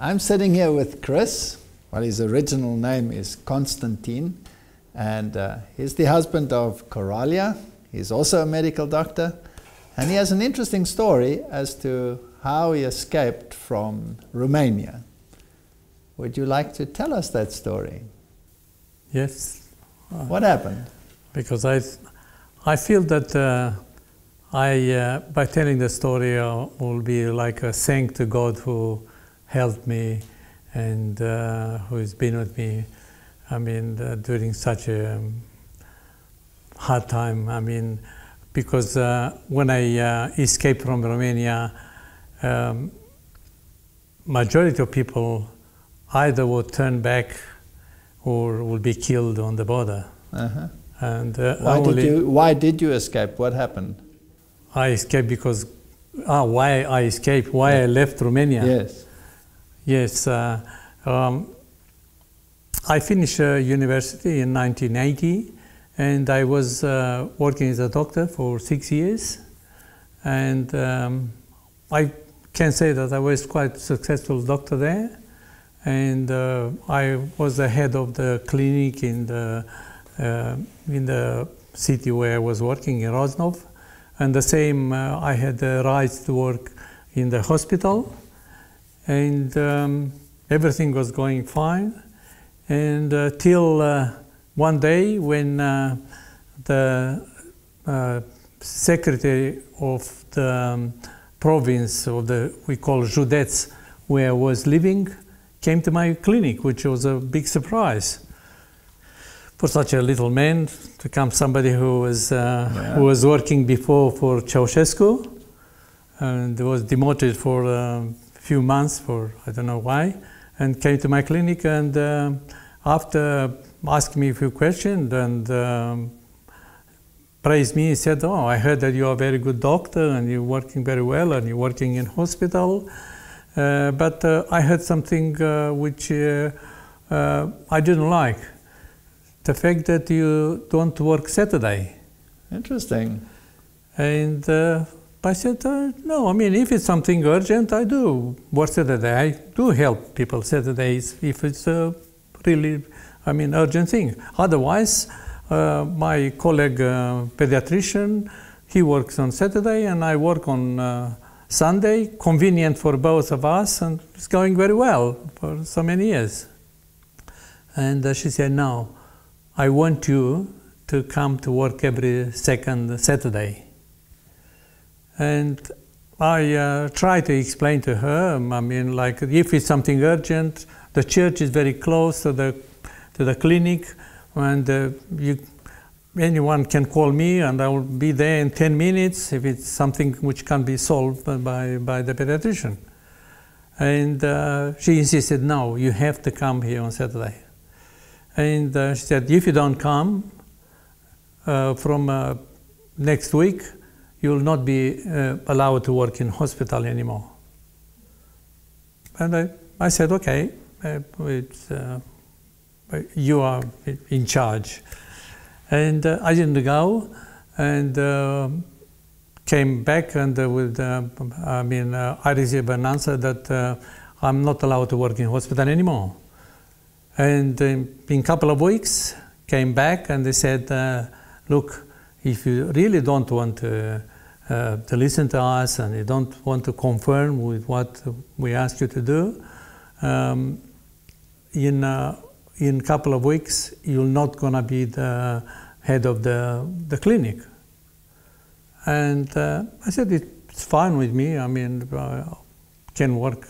I'm sitting here with Chris. Well, his original name is Constantine, and he's the husband of Coralia. He's also a medical doctor, and he has an interesting story as to how he escaped from Romania. Would you like to tell us that story? Yes. What happened? Because I feel that by telling the story, I will be like a thank to God who helped me and who has been with me. I mean, during such a hard time. I mean, because when I escaped from Romania, majority of people either would turn back or would be killed on the border. Uh-huh. And why did you escape? What happened? I escaped because why I escaped? Why I left Romania? Yes. Yes. I finished university in 1980, and I was working as a doctor for 6 years, and I can say that I was quite a successful doctor there, and I was the head of the clinic in the city where I was working in Roznov, and the same I had the right to work in the hospital, and everything was going fine, and till one day when the secretary of the province, of the, we call Județ, where I was living, came to my clinic, which was a big surprise. For such a little man to come, somebody who was working before for Ceausescu and was demoted for a few months for I don't know why, and came to my clinic, and after asking me a few questions and praised me, he said, "Oh, I heard that you are a very good doctor and you're working very well and you're working in hospital, but I heard something which I didn't like. The fact that you don't work Saturday." Interesting. And I said, no, I mean, if it's something urgent, I do work Saturday. I do help people Saturdays if it's a really, I mean, urgent thing. Otherwise, my colleague pediatrician, he works on Saturday and I work on Sunday, convenient for both of us, and it's going very well for so many years. And she said, "No, I want you to come to work every second Saturday." And I try to explain to her, I mean, like, if it's something urgent, the church is very close to the clinic, and anyone can call me and I will be there in 10 minutes if it's something which can be solved by the pediatrician. And she insisted, "No, you have to come here on Saturday." And she said, "If you don't come, from next week, you will not be allowed to work in hospital anymore." And I said, "Okay, you are in charge." And I didn't go, and came back, and I received an answer that I'm not allowed to work in hospital anymore. And in a couple of weeks, came back and they said, "Look, if you really don't want to listen to us and you don't want to confirm with what we ask you to do, in a couple of weeks, you're not going to be the head of the clinic." And I said, "It's fine with me. I mean, I can work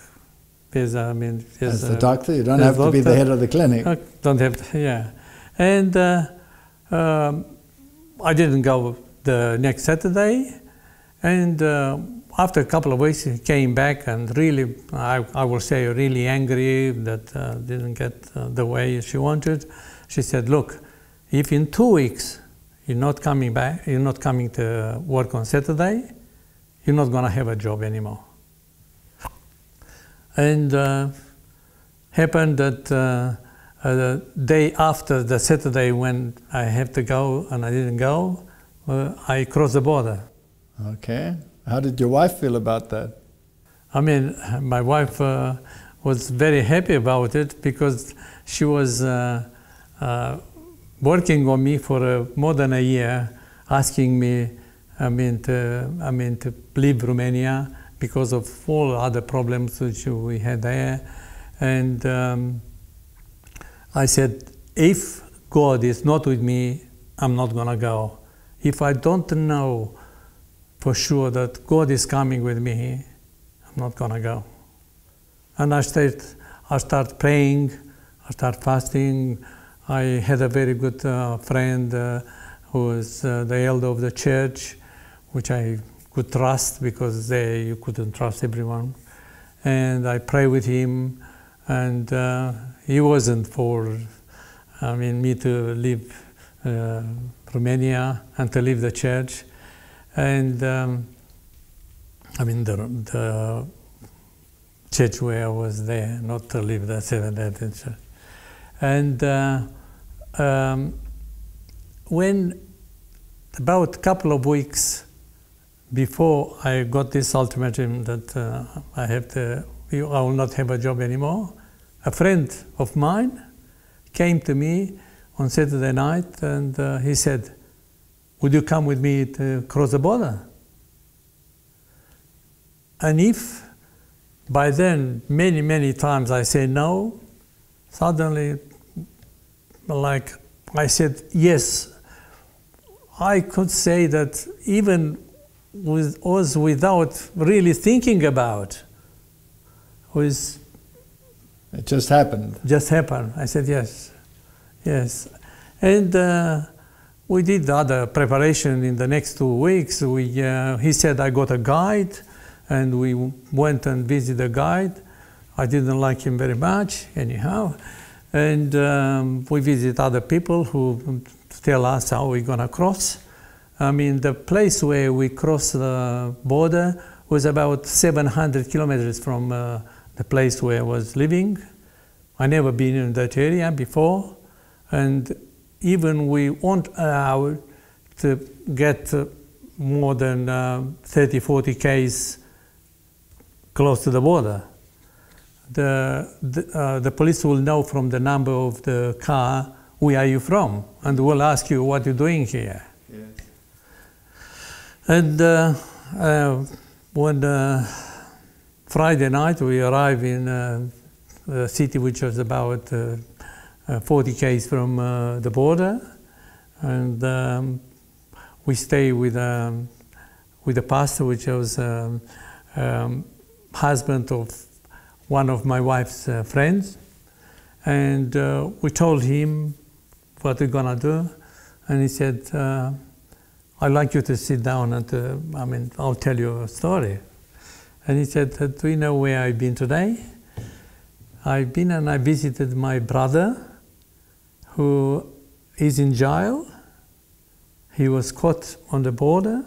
as the doctor. You don't have to be the head of the clinic." I don't have to, yeah. And I didn't go the next Saturday. And after a couple of weeks, he came back and really, I will say, really angry that didn't get the way she wanted. She said, "Look, if in 2 weeks you're not coming back, you're not coming to work on Saturday, you're not going to have a job anymore." And happened that the day after the Saturday when I have to go and I didn't go, I crossed the border. Okay. How did your wife feel about that? I mean, my wife was very happy about it because she was working on me for more than a year, asking me, to leave Romania because of all other problems which we had there. And I said, if God is not with me, I'm not going to go. If I don't know for sure that God is coming with me, I'm not going to go. And I start praying, I start fasting. I had a very good friend who was the elder of the church, which I could trust because there you couldn't trust everyone. And I pray with him, and he wasn't for me to leave Romania and to leave the church. And the church where I was there, not to leave the Seventh Adventist church. And when about a couple of weeks before I got this ultimatum that I will not have a job anymore, a friend of mine came to me on Saturday night, and he said, would you come with me to cross the border? And if by then many, many times I say no, suddenly, like I said yes, I could say that even was without really thinking about. It just happened. Just happened. I said yes, yes. And we did other preparation in the next 2 weeks. He said I got a guide, and we went and visited a guide. I didn't like him very much, anyhow. And we visited other people who tell us how we're going to cross. The place where we crossed the border was about 700 kilometers from the place where I was living. I never been in that area before, and even we weren't allowed to get more than 30, 40 k's close to the border. The police will know from the number of the car, where are you from? And will ask you, what are you doing here? Yes. And when Friday night we arrived in a city which was about 40 k's from the border, and we stayed with the pastor, which was husband of one of my wife's friends, and we told him what we're gonna do, and he said, I'd like you to sit down and I'll tell you a story. And he said, do you know where I've been today? I've been and I visited my brother who is in jail. He was caught on the border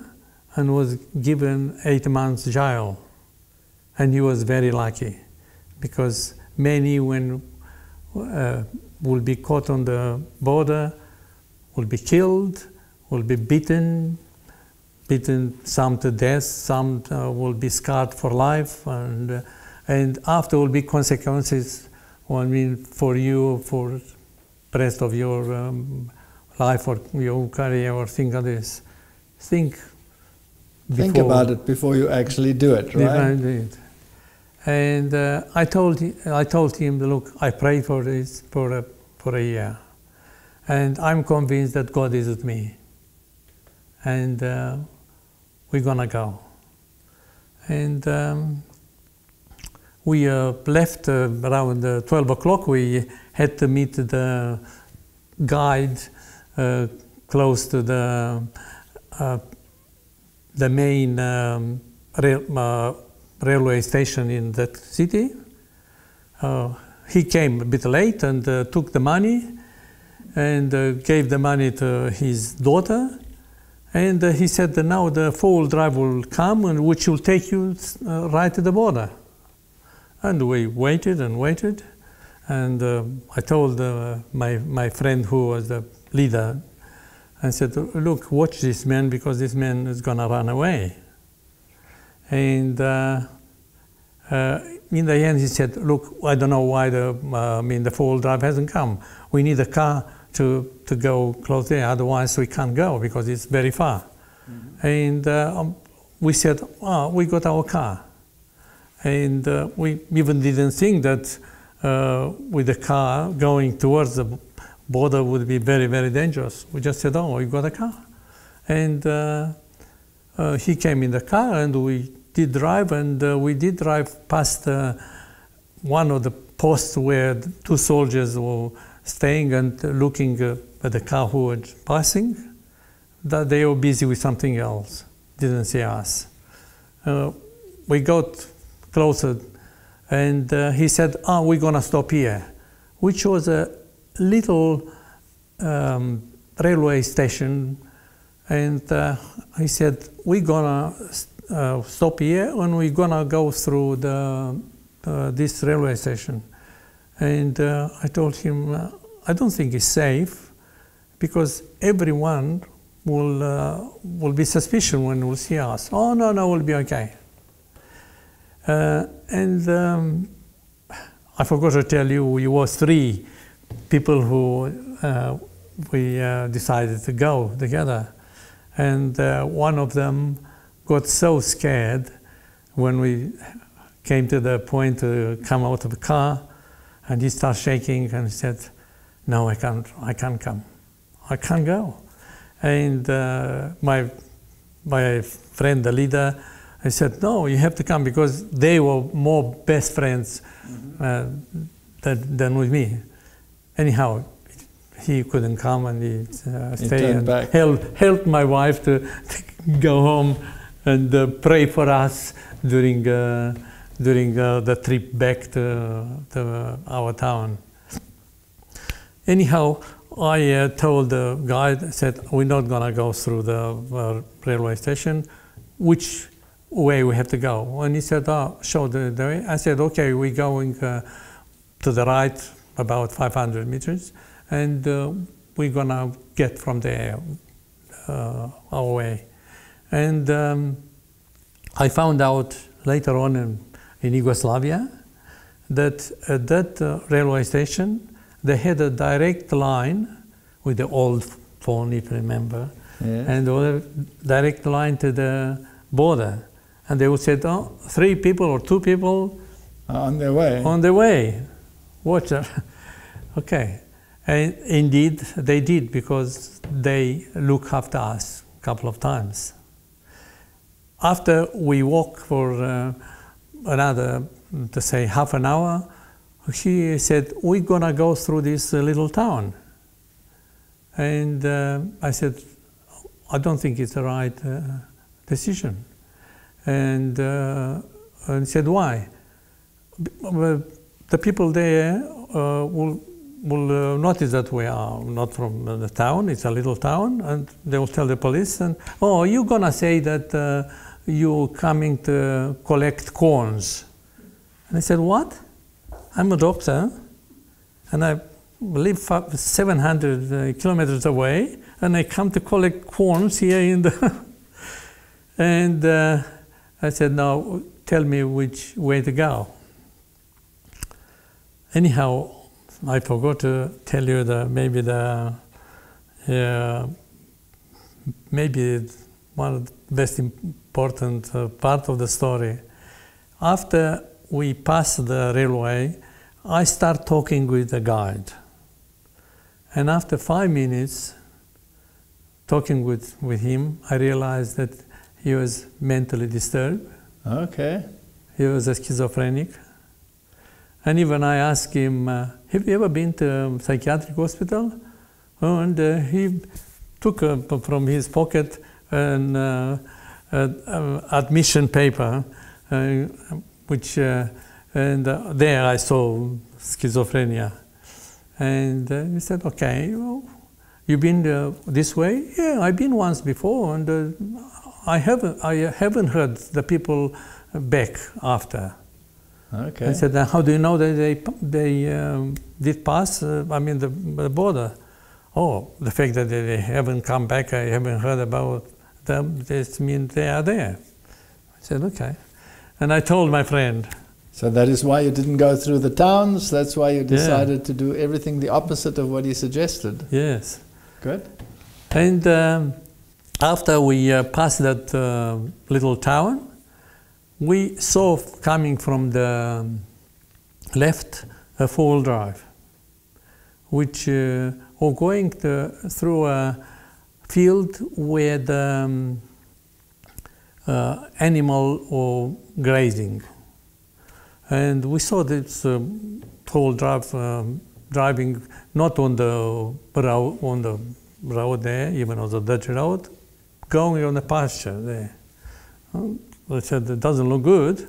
and was given 8 months jail. And he was very lucky, because many will be caught on the border, will be killed, will be beaten some to death, some will be scarred for life, and after will be consequences, for you, for the rest of your life or your career or things like this. Think about it before you actually do it, right? And I told him, look, I prayed for this for a year, and I'm convinced that God is with me, and we're gonna go. And we left around 12 o'clock. We had to meet the guide close to the main railway station in that city. He came a bit late and took the money and gave the money to his daughter. And he said that now the four-wheel drive will come, and which will take you right to the border. And we waited and waited. And I told my friend who was the leader, I said, look, watch this man, because this man is going to run away. And in the end, he said, look, I don't know why the four-wheel drive hasn't come. We need a car to go close there, otherwise we can't go because it's very far. Mm-hmm. And we said, we got our car. And we even didn't think that with the car going towards the border would be very, very dangerous. We just said, we got a car. And he came in the car and we did drive, and we did drive past one of the posts where the two soldiers were staying and looking at the car who was passing. That they were busy with something else, didn't see us. We got closer and he said, we're gonna stop here, which was a little railway station. And he said, we're gonna stop here and we're gonna go through this railway station. And I told him, I don't think it's safe because everyone will be suspicious when they will see us. Oh, no, we'll be okay. And I forgot to tell you, we were 3 people who we decided to go together. And one of them got so scared when we came to the point to come out of the car, and he started shaking and said, no, I can't come. I can't go. And my friend, the leader, I said, no, you have to come, because they were more best friends than with me. Anyhow, he couldn't come, and he stayed and helped my wife to go home and pray for us during the trip back to our town. Anyhow, I told the guide, said, we're not going to go through the railway station. Which way we have to go? And he said, show the way. I said, okay, we're going to the right about 500 meters, and we're going to get from there our way. And I found out later on in Yugoslavia that at that railway station, they had a direct line with the old phone, if you remember, and a direct line to the border. And they would say, 3 people or 2 people on their way. On their way. Watch that. Okay. And indeed, they did, because they looked after us a couple of times. After we walked for another, to say, half an hour, he said, we're going to go through this little town. And I said, I don't think it's the right decision. And he said, why? The people there will notice that we are not from the town, it's a little town, and they will tell the police, and, you're going to say that you're coming to collect corns. And I said, what? I'm a doctor, and I live 700 kilometers away, and I come to collect corns here in the... And I said, now tell me which way to go. Anyhow, I forgot to tell you that maybe one of the best important part of the story. After we passed the railway, I start talking with the guide. And after 5 minutes talking with him, I realized that he was mentally disturbed. Okay. He was a schizophrenic. And even I asked him, have you ever been to a psychiatric hospital? And he took from his pocket an admission paper, which, and there I saw schizophrenia. And he said, okay, well, you've been this way? Yeah, I've been once before, and I haven't heard the people back after. Okay. I said, how do you know that they did pass, the border? Oh, the fact that they haven't come back, I haven't heard about them, this means they are there. I said, okay. And I told my friend, So that is why you didn't go through the towns. That's why you decided to do everything the opposite of what he suggested. Yes. Good. And after we passed that little town, we saw coming from the left a four-wheel drive, which were going through a field where the animal or grazing. And we saw this four-wheel drive driving not on the road there, even on the dirt road, going on the pasture there. We said it doesn't look good,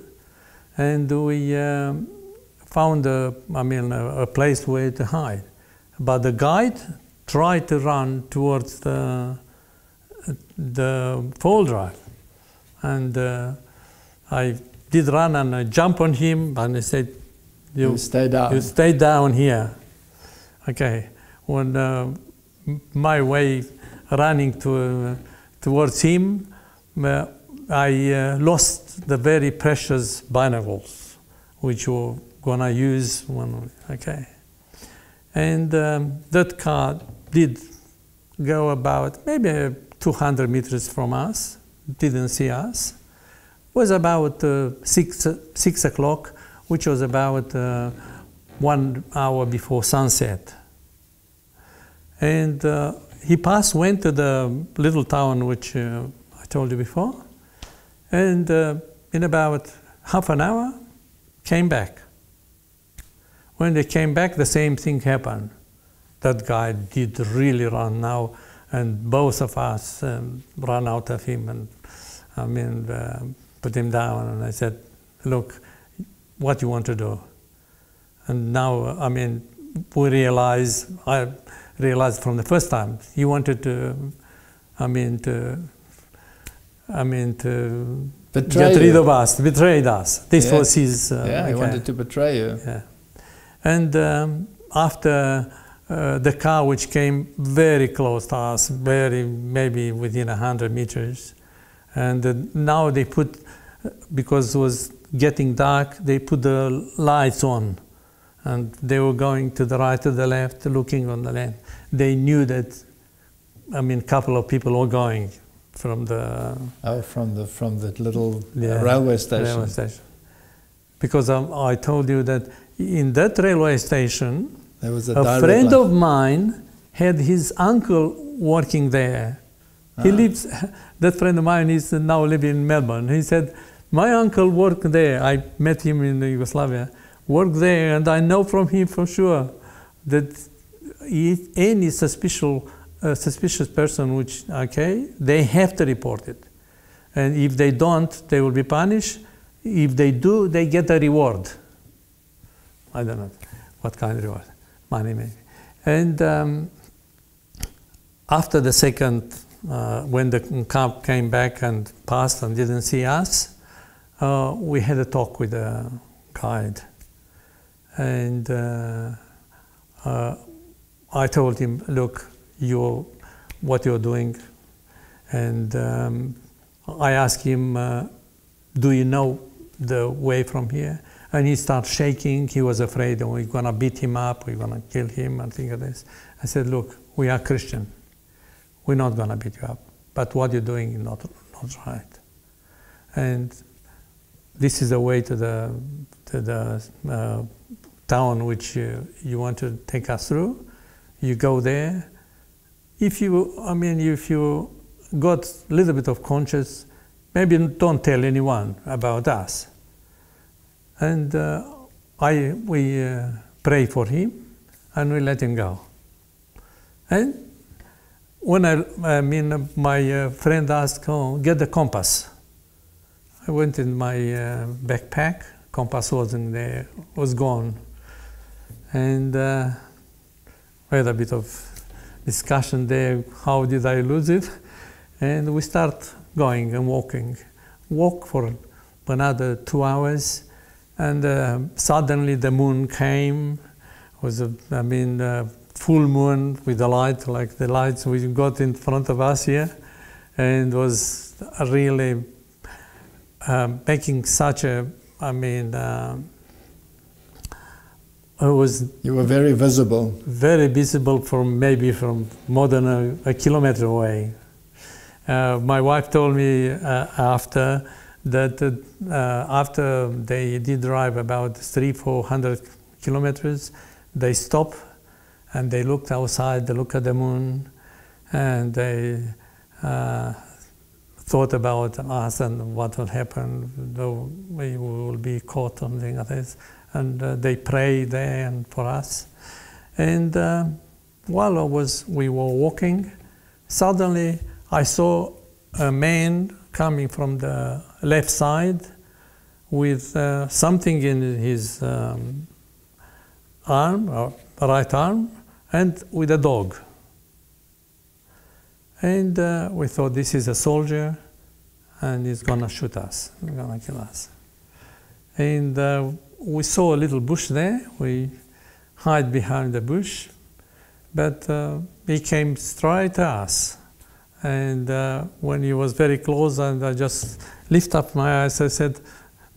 and we found a place where to hide. But the guide tried to run towards the four-wheel drive, and I did run and I jumped on him, and I said, "You stay down. You stay down here." Okay. When my way running towards him, I lost the very precious binocles, which we're gonna use when. Okay. And that car did go about maybe 200 meters from us, didn't see us. It was about 6 o'clock, which was about 1 hour before sunset. And he went to the little town which I told you before, and in about half an hour, came back. When they came back, the same thing happened. That guy did really run now, and both of us ran out of him, and put him down. And I said, "Look, what you want to do?" And now, we realized. I realized from the first time he wanted to get rid of us, betrayed us. This was his. He wanted to betray you. Yeah. And after the car, which came very close to us, maybe within 100 meters, and now they put, because it was getting dark, they put the lights on, and they were going to the right, to the left, looking on the left. They knew that, a couple of people were going from the from the little railway station. Because I told you that in that railway station, there was a friend of mine had his uncle working there. He lives. That friend of mine is now living in Melbourne. He said, "My uncle worked there. I met him in Yugoslavia. Worked there, and I know from him for sure that any suspicious person, they have to report it, and if they don't, they will be punished. If they do, they get a reward. I don't know what kind of reward, money maybe." And after the second, when the car came back and passed and didn't see us, we had a talk with the guide. And I told him, "Look, what you're doing." And I asked him, "Do you know the way from here?" And he started shaking. He was afraid that we're going to beat him up, we're going to kill him, and things like this. I said, "Look, we are Christian. We're not going to beat you up. But what you're doing is not right. And this is the way to the town which you want to take us through. You go there. If you got a little bit of conscience, maybe don't tell anyone about us." And we pray for him, and we let him go. And when my friend asked, "Oh, get the compass." I went in my backpack. Compass wasn't there; was gone. And we had a bit of discussion there. How did I lose it? And we start going and walking. Walk for another 2 hours, and suddenly the moon came. It was a full moon with the light, like the lights we got in front of us here, and was really making such a You were very visible. Very visible from maybe from more than a kilometer away. My wife told me after that after they did drive about 300-400 kilometers, they stopped and they looked outside, they looked at the moon, and they thought about us and what will happen, though we will be caught, something like this. And they prayed there and for us. And while we were walking, suddenly I saw a man coming from the left side with something in his arm, or right arm, and with a dog. And we thought, this is a soldier, and he's gonna shoot us, he's gonna kill us. And we saw a little bush there. We hid behind the bush, but he came straight to us. And when he was very close, and I just lifted up my eyes, I said,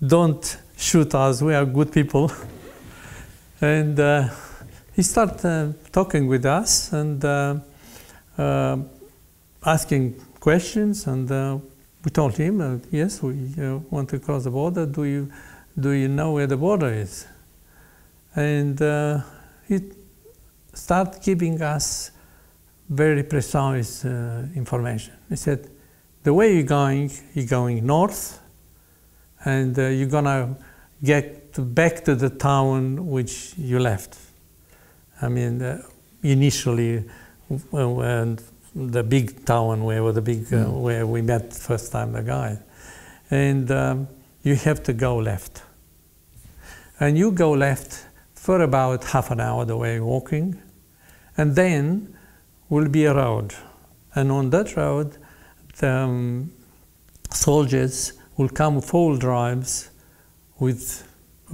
"Don't shoot us, we are good people." And he started talking with us and asking questions, and we told him, yes, we want to cross the border. Do you know where the border is? And he started giving us very precise information. He said, the way you're going north, and you're gonna get back to the town which you left. I mean, initially, when the big town where we met first time, the guy, and you have to go left. And you go left for about half an hour the way walking, and then will be a road. And on that road, the soldiers will come full drives with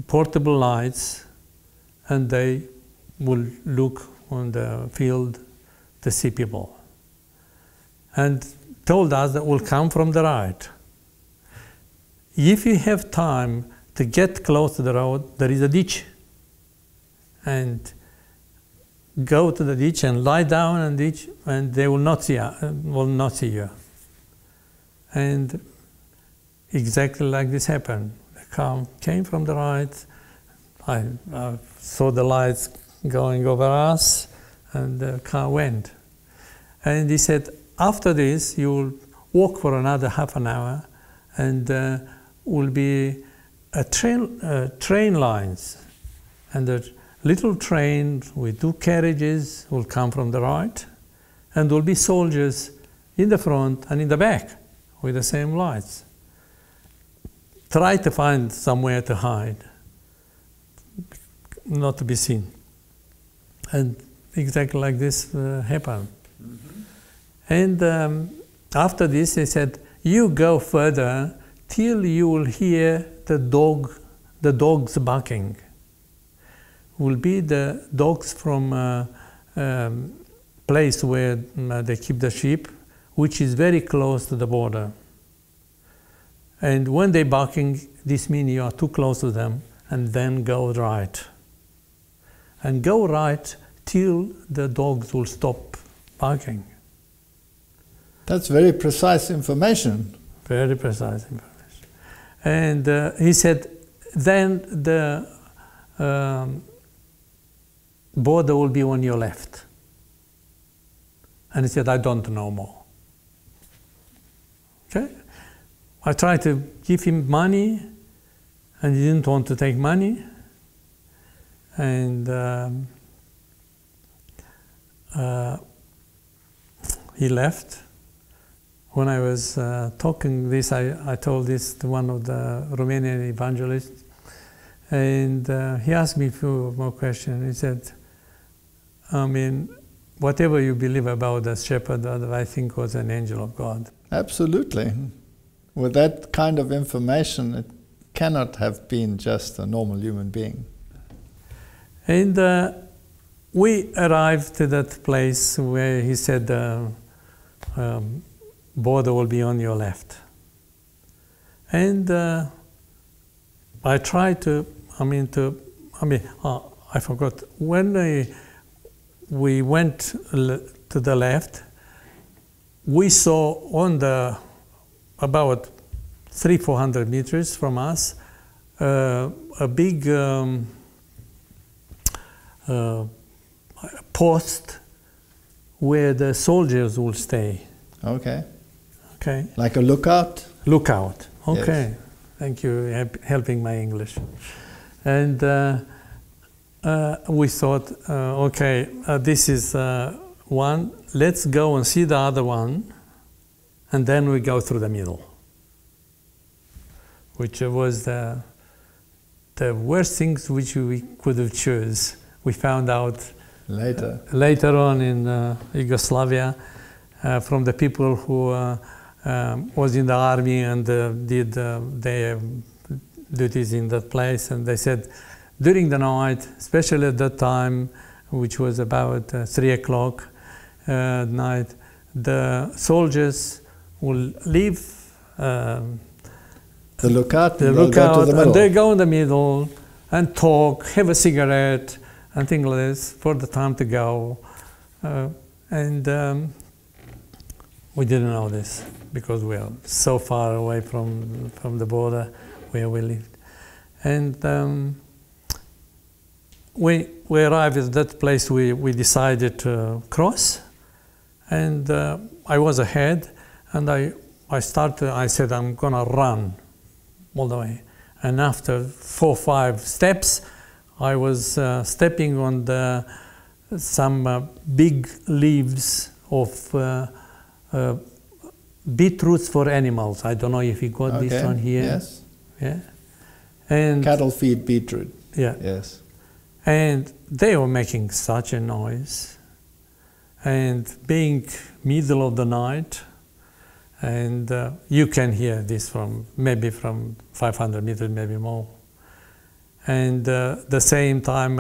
portable lights, and they will look on the field to see people. And told us that will come from the right. If you have time to get close to the road, there is a ditch. And go to the ditch and lie down in the ditch, and they will not see you. And exactly like this happened. The car came from the right. I saw the lights going over us, and the car went. And he said, after this, you will walk for another half an hour, and will be train lines. And the little train with 2 carriages will come from the right, and there will be soldiers in the front and in the back with the same lights. Try to find somewhere to hide, not to be seen. And exactly like this happened. Mm-hmm. And after this, they said, you go further till you will hear the dogs barking. Will be the dogs from place where they keep the sheep, which is very close to the border. And when they're barking, this means you are too close to them, and then go right. And go right till the dogs will stop barking. That's very precise information. Very precise information. And he said, then the border will be on your left. And he said, I don't know more. Okay? I tried to give him money, and he didn't want to take money. And he left. When I was talking this, I told this to one of the Romanian evangelists, and he asked me a few more questions. He said, I mean, whatever you believe about the shepherd, I think was an angel of God. Absolutely. With that kind of information, it cannot have been just a normal human being. And we arrived to that place where he said, border will be on your left. And I tried to, I I forgot. When we went to the left, we saw on the about 300-400 meters from us a big post where the soldiers will stay. Okay. Okay. Like a lookout? Lookout. Okay. Yes. Thank you helping my English. And we thought, okay, this is one. Let's go and see the other one, and then we go through the middle, which was the worst things which we could have choose. We found out later on in Yugoslavia from the people who was in the army and did their duties in that place, and they said during the night, especially at that time, which was about 3 o'clock at night, the soldiers will leave the lookout, and they go in the middle and talk, have a cigarette, and things like this for the time to go. And we didn't know this because we are so far away from the border where we lived. And we arrived at that place. We decided to cross, and I was ahead, and I said I'm gonna run all the way. And after 4 or 5 steps, I was stepping on some big leaves of beetroots for animals. I don't know if you got this one here. Yes. Yeah. And cattle feed beetroot. Yeah. Yes. And they were making such a noise. And being middle of the night, and you can hear this from 500 meters, maybe more. And the same time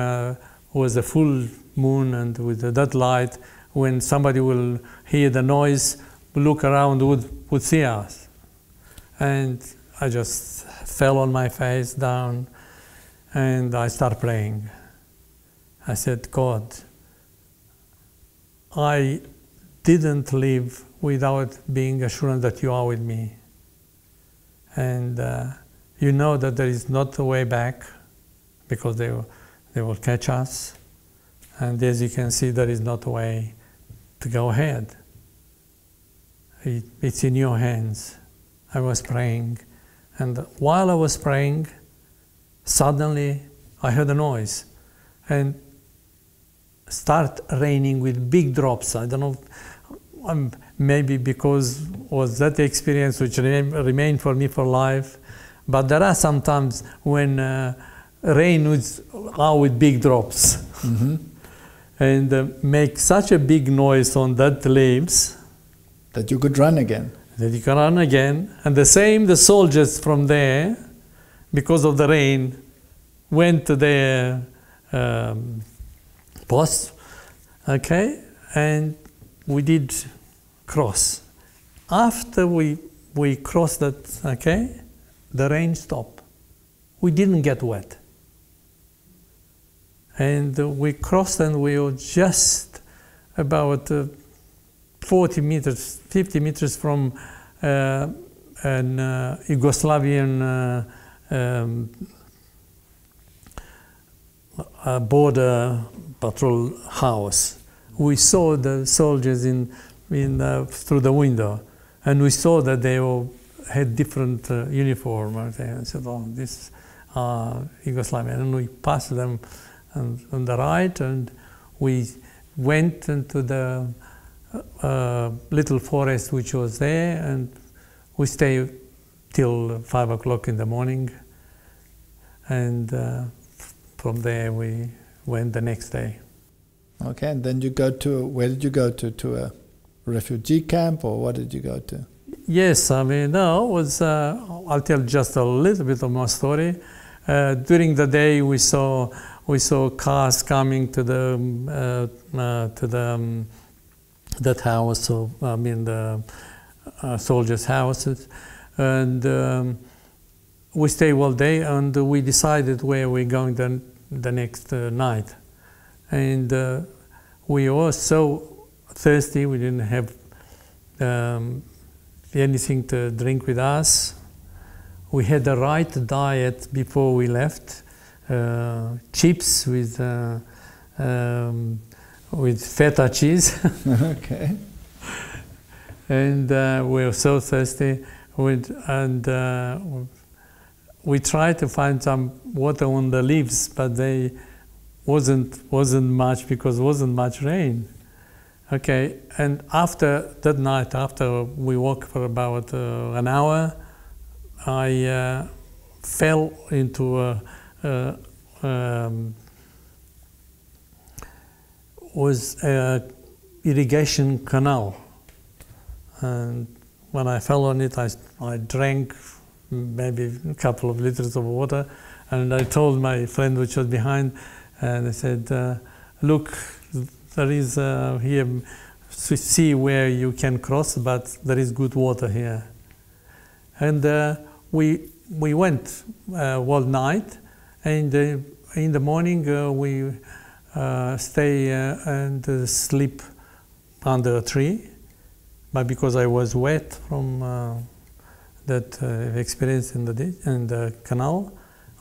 was a full moon, and with that light, when somebody will hear the noise, look around, would see us. And I just fell on my face down, and I started praying. I said, God, I didn't live without being assured that you are with me. And you know that there is not a way back, because they will catch us. And as you can see, there is not a way to go ahead. It's in your hands. I was praying. And while I was praying, suddenly I heard a noise. And start raining with big drops. I don't know, maybe because was that experience which remained for me for life. But there are some times when rain was out with big drops. Mm-hmm. And make such a big noise on that leaves that you could run again. That you can run again. And the soldiers from there, because of the rain, went to their post, okay, and we did cross. After we crossed that, okay, the rain stopped. We didn't get wet. And we crossed, and we were just about 40 meters, 50 meters from an Yugoslavian border patrol house. We saw the soldiers through the window, and we saw that they all had different uniform. I said, "Oh, this Yugoslavian," and we passed them on the right, and we went into the little forest which was there, and we stayed till 5 o'clock in the morning, and from there we went the next day. Okay, and then where did you go to? To a refugee camp, or what did you go to? Yes, I mean, no, it was, I'll tell just a little bit of my story. During the day we saw cars coming to that house, so I mean the soldiers' houses, and we stayed all day, and we decided where we're going the the next night. And we were so thirsty, we didn't have anything to drink with us. We had the right diet before we left, chips with feta cheese. Okay. And we were so thirsty, we tried to find some water on the leaves, but they wasn't much because wasn't much rain. Okay, and after that night, after we walked for about an hour, I fell into a irrigation canal. And when I fell on it, I drank maybe a couple of liters of water, and I told my friend which was behind, and I said, look, there is here, see where you can cross, but there is good water here. And we went all night, and in the morning we stay and sleep under a tree. But because I was wet from that experience in the canal,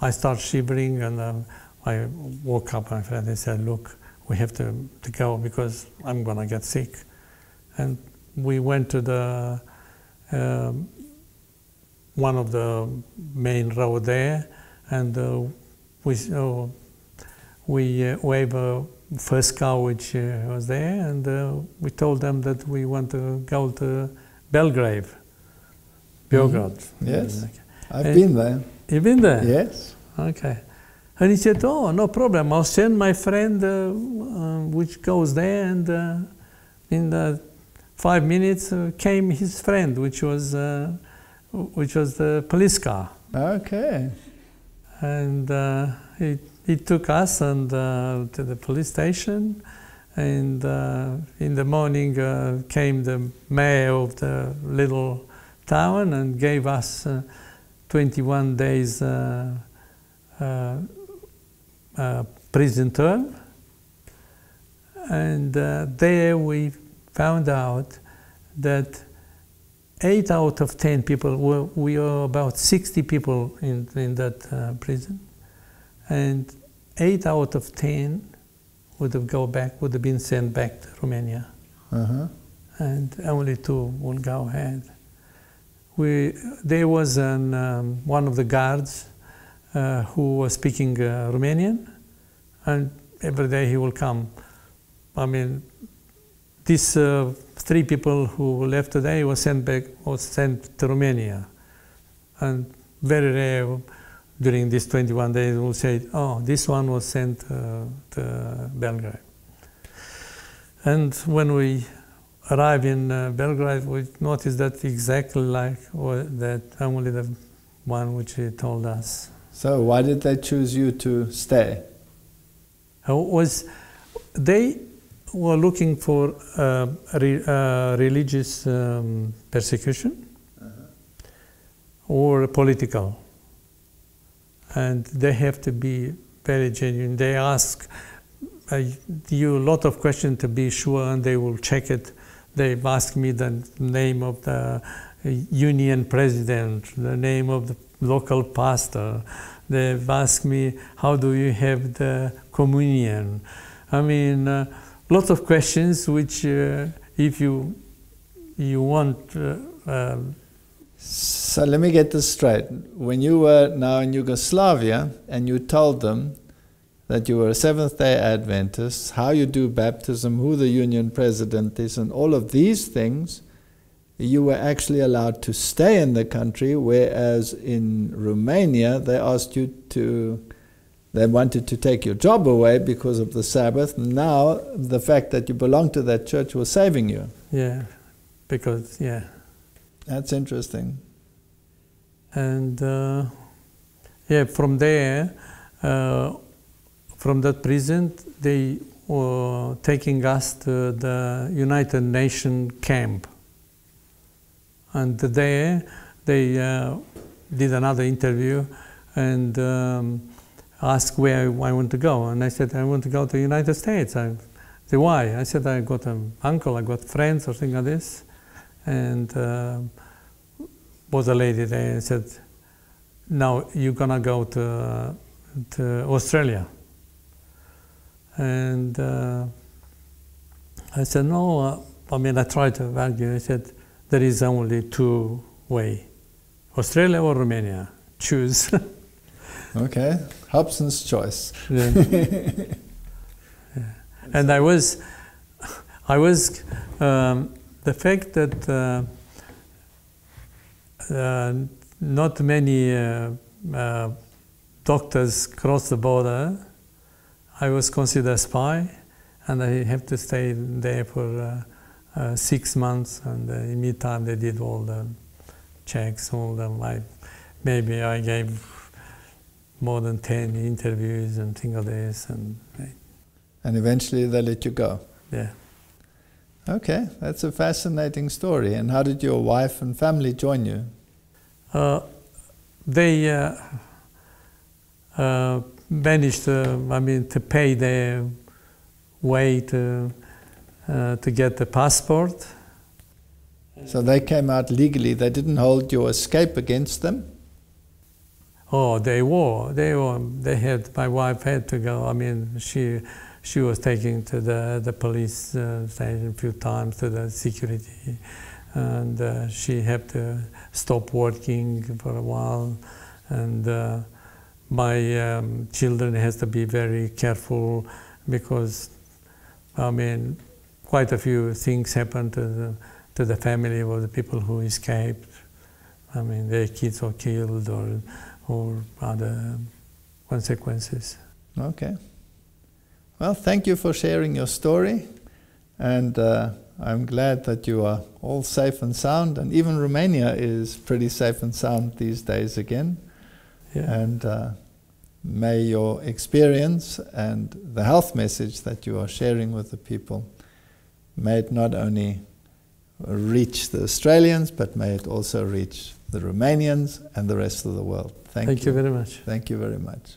I started shivering, and I woke up my friend and said, look, we have to go because I'm gonna get sick. And we went to the one of the main road there, and we waved first car which was there, and we told them that we want to go to Belgrade. Yes, I've been there. You've been there? Yes. Okay. And he said, oh, no problem, I'll send my friend which goes there, and in 5 minutes came his friend, which was the police car. Okay. And he took us and to the police station, and in the morning came the mayor of the little town and gave us 21 days prison term. And there we found out that 8 out of 10 people, we were about 60 people in that prison, and 8 out of 10 would have been sent back to Romania. And only 2 would go ahead. There was one of the guards who was speaking Romanian, and every day he will come. I mean, these 3 people who left today was sent to Romania, and very rare during these 21 days we'll say, oh, this one was sent to Belgrade. And when we arrived in Belgrade, we noticed that exactly like that, only the one which he told us. So why did they choose you to stay? They were looking for religious persecution or political. And they have to be very genuine. They ask you a lot of questions to be sure, and they will check it. They've asked me the name of the union president, the name of the local pastor. They've asked me, how do you have the communion? I mean, lots of questions which, if you want... So let me get this straight. When you were now in Yugoslavia and you told them that you were a Seventh-day Adventist, how you do baptism, who the union president is, and all of these things, you were actually allowed to stay in the country, whereas in Romania they asked you to, they wanted to take your job away because of the Sabbath. Now the fact that you belonged to that church was saving you. Yeah, because, yeah. That's interesting. And yeah, from there, from that prison, they were taking us to the United Nations camp. And there, they did another interview, and asked where I want to go, and I said, I want to go to the United States. I said, why? I said, I got an uncle, I got friends, or something like this. And was a lady there and said, now you're gonna go to Australia. And I said, no, I mean, I tried to argue. I said, there is only two ways, Australia or Romania. Choose. Okay, Hobson's choice. Yeah. Yeah. And I was the fact that not many doctors cross the border. I was considered a spy, and I have to stay there for 6 months. And in the meantime, they did all the checks, all the maybe I gave more than 10 interviews and things like this, and eventually they let you go. Yeah. Okay, that's a fascinating story. And how did your wife and family join you? They managed to pay their way to get the passport. So they came out legally. They didn't hold your escape against them? Oh, they had. My wife had to go. I mean, she was taken to the police station a few times, to the security, and she had to stop working for a while. And my children has to be very careful, because I mean, quite a few things happened to the family of the people who escaped. I mean, their kids were killed or other consequences. Okay. Well, thank you for sharing your story, and I'm glad that you are all safe and sound, and even Romania is pretty safe and sound these days again. Yeah. And may your experience and the health message that you are sharing with the people, may it not only reach the Australians, but may it also reach the Romanians and the rest of the world. Thank you very much. Thank you very much.